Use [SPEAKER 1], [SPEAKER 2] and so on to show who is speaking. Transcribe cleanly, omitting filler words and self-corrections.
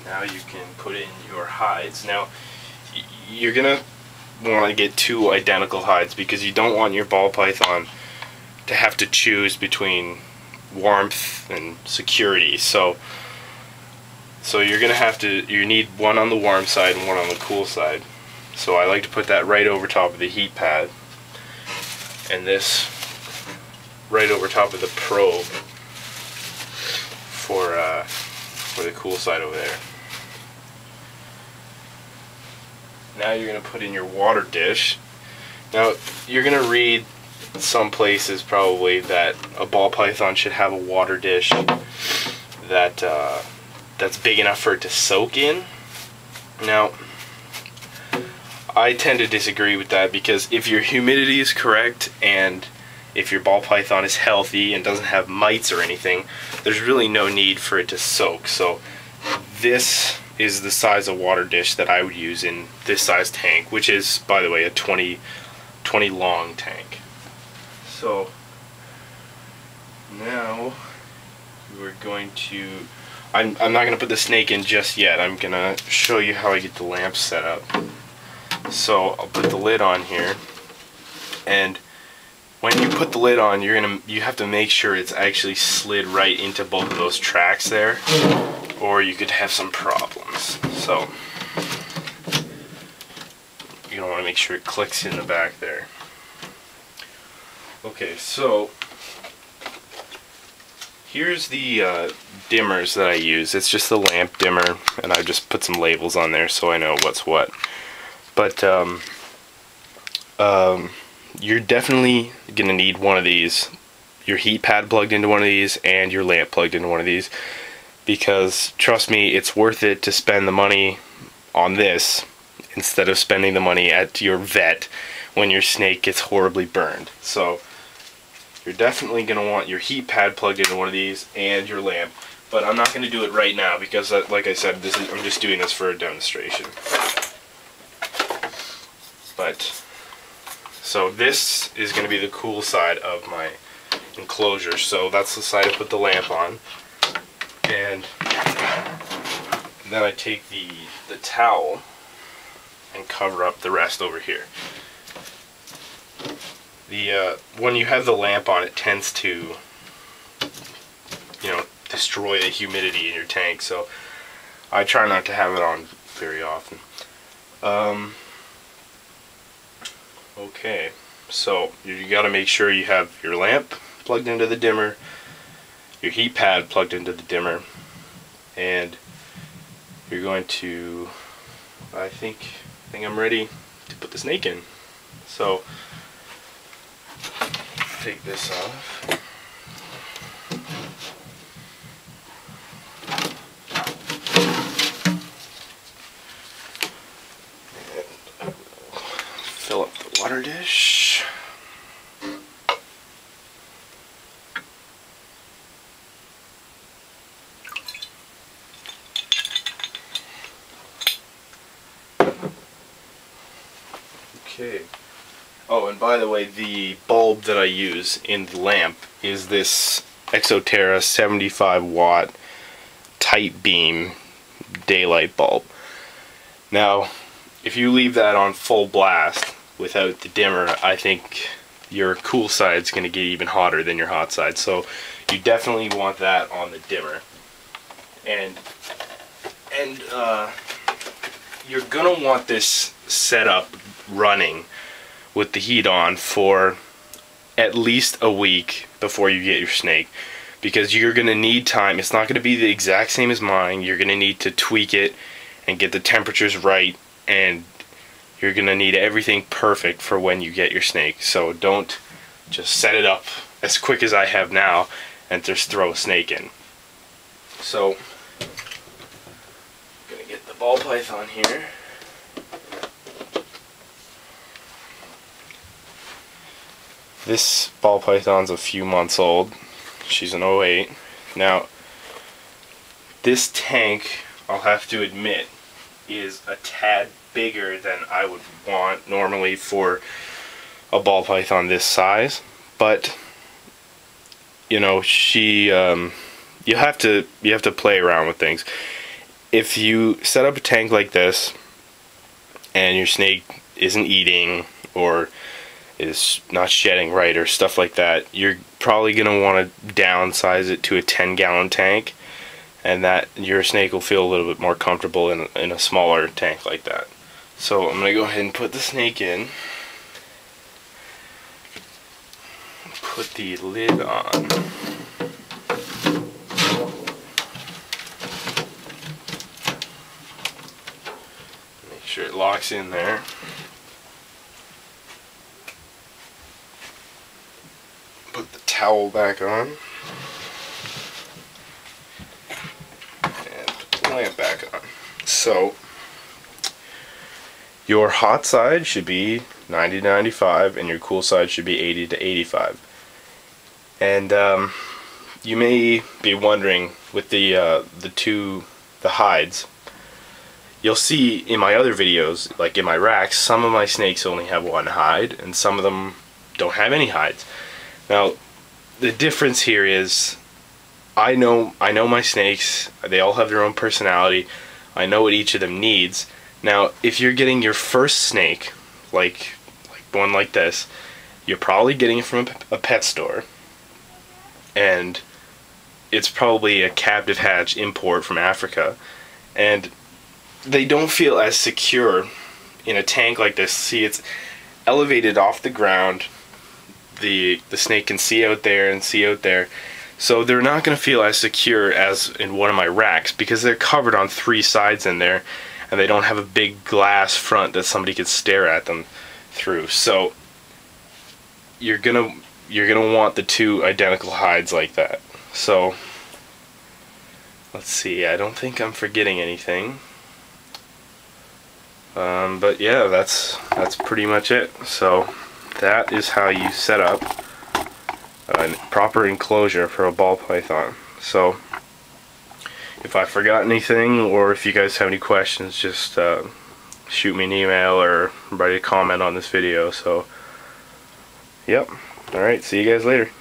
[SPEAKER 1] Now you can put in your hides. Now you're gonna want to get two identical hides because you don't want your ball python to have to choose between warmth and security. So you're gonna have to, you need one on the warm side and one on the cool side. So I like to put that right over top of the heat pad, and this right over top of the probe for the cool side over there. Now you're going to put in your water dish. Now you're going to read some places probably that a ball python should have a water dish that that's big enough for it to soak in. Now I tend to disagree with that, because if your humidity is correct and if your ball python is healthy and doesn't have mites or anything, there's really no need for it to soak. So this is the size of water dish that I would use in this size tank, which is, by the way, a 20 long tank. So now we're going to, I'm not going to put the snake in just yet. I'm going to show you how I get the lamp set up. So I'll put the lid on here, and when you put the lid on, you have to make sure it's actually slid right into both of those tracks there, or you could have some problems. So you're gonna want to make sure it clicks in the back there. Okay, so here's the dimmers that I use. It's just the lamp dimmer, and I just put some labels on there so I know what's what. But you're definitely going to need one of these, your heat pad plugged into one of these and your lamp plugged into one of these, because trust me, it's worth it to spend the money on this instead of spending the money at your vet when your snake gets horribly burned. So you're definitely going to want your heat pad plugged into one of these and your lamp, but I'm not going to do it right now because like I said, I'm just doing this for a demonstration. But so this is going to be the cool side of my enclosure. So that's the side I put the lamp on, and then I take the towel and cover up the rest over here. When you have the lamp on, it tends to, destroy the humidity in your tank. So I try not to have it on very often. Okay, so you got to make sure you have your lamp plugged into the dimmer, your heat pad plugged into the dimmer, and you're going to, I think I'm ready to put the snake in. So take this off. Fill up the water dish. Okay. Oh, and by the way, the bulb that I use in the lamp is this Exoterra 75 watt tight beam daylight bulb. Now, if you leave that on full blast without the dimmer, I think your cool side's going to get even hotter than your hot side. So you definitely want that on the dimmer. And you're going to want this setup running with the heat on for at least a week before you get your snake, because you're going to need time. It's not going to be the exact same as mine. You're going to need to tweak it and get the temperatures right, and you're going to need everything perfect for when you get your snake. So don't just set it up as quick as I have now and just throw a snake in. So I'm going to get the ball python here. This ball python's a few months old. She's an 08. Now, this tank, I'll have to admit, is a tad bigger than I would want normally for a ball python this size. But you know, she you have to play around with things. if you set up a tank like this and your snake isn't eating or is not shedding right or stuff like that, you're probably going to want to downsize it to a 10-gallon tank, and that your snake will feel a little bit more comfortable in a smaller tank like that. So I'm going to go ahead and put the snake in, put the lid on. Make sure it locks in there. Put the towel back on. And put the lamp back on. So, your hot side should be 90 to 95 and your cool side should be 80 to 85. And you may be wondering with the hides, you'll see in my other videos, like in my racks, some of my snakes only have one hide and some of them don't have any hides. Now, the difference here is I know my snakes, they all have their own personality. I know what each of them needs. Now, if you're getting your first snake, like one like this, you're probably getting it from a pet store. And it's probably a captive hatch import from Africa. And they don't feel as secure in a tank like this. See, it's elevated off the ground. The snake can see out there and see out there, so they're not going to feel as secure as in one of my racks because they're covered on 3 sides in there and they don't have a big glass front that somebody could stare at them through. So you're gonna want the 2 identical hides like that. So let's see, I don't think I'm forgetting anything, but yeah, that's pretty much it. So that is how you set up a proper enclosure for a ball python. So if I forgot anything or if you guys have any questions, just shoot me an email or write a comment on this video. So yep, alright, see you guys later.